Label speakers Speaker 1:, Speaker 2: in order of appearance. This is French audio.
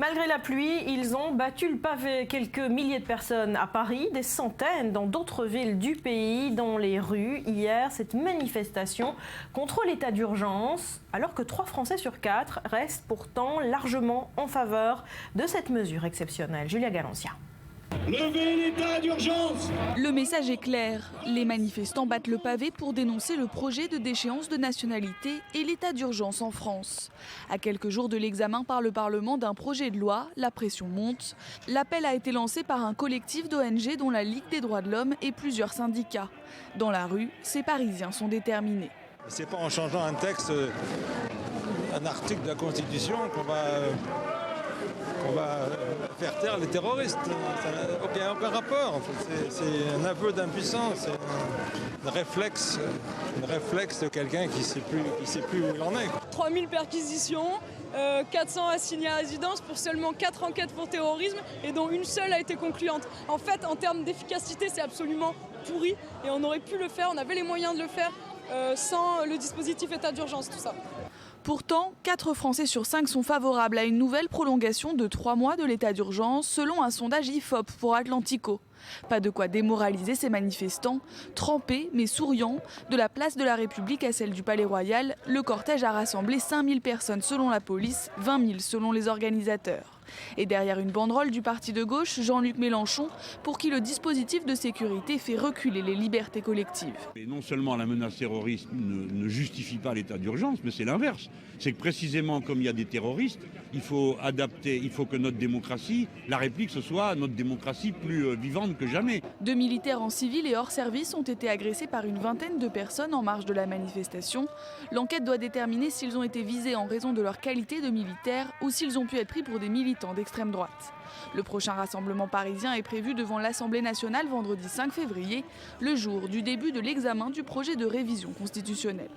Speaker 1: Malgré la pluie, ils ont battu le pavé. Quelques milliers de personnes à Paris, des centaines dans d'autres villes du pays, dans les rues. Hier, cette manifestation contre l'état d'urgence, alors que 3 Français sur 4 restent pourtant largement en faveur de cette mesure exceptionnelle. Julia Galancia.
Speaker 2: Levez l'état d'urgence!
Speaker 3: Le message est clair. Les manifestants battent le pavé pour dénoncer le projet de déchéance de nationalité et l'état d'urgence en France. À quelques jours de l'examen par le Parlement d'un projet de loi, la pression monte. L'appel a été lancé par un collectif d'ONG dont la Ligue des droits de l'homme et plusieurs syndicats. Dans la rue, ces Parisiens sont déterminés.
Speaker 4: C'est pas en changeant un texte, un article de la Constitution qu'on va faire taire les terroristes. Ça n'a aucun rapport. En fait. C'est un aveu d'impuissance, c'est un réflexe de quelqu'un qui ne sait plus où il en est.
Speaker 5: 3000 perquisitions, 400 assignés à résidence pour seulement 4 enquêtes pour terrorisme et dont une seule a été concluante. En fait, en termes d'efficacité, c'est absolument pourri et on aurait pu le faire, on avait les moyens de le faire sans le dispositif état d'urgence, tout ça.
Speaker 3: Pourtant, 4 Français sur 5 sont favorables à une nouvelle prolongation de 3 mois de l'état d'urgence, selon un sondage IFOP pour Atlantico. Pas de quoi démoraliser ces manifestants. Trempés mais souriants, de la place de la République à celle du Palais Royal, le cortège a rassemblé 5000 personnes selon la police, 20 000 selon les organisateurs. Et derrière une banderole du parti de gauche, Jean-Luc Mélenchon, pour qui le dispositif de sécurité fait reculer les libertés collectives.
Speaker 6: Et non seulement la menace terroriste ne justifie pas l'état d'urgence, mais c'est l'inverse. C'est que précisément comme il y a des terroristes, il faut adapter, il faut que notre démocratie, la République, ce soit notre démocratie plus vivante que jamais.
Speaker 3: 2 militaires en civil et hors service ont été agressés par une vingtaine de personnes en marge de la manifestation. L'enquête doit déterminer s'ils ont été visés en raison de leur qualité de militaires ou s'ils ont pu être pris pour des militants d'extrême droite. Le prochain rassemblement parisien est prévu devant l'Assemblée nationale vendredi 5 février, le jour du début de l'examen du projet de révision constitutionnelle.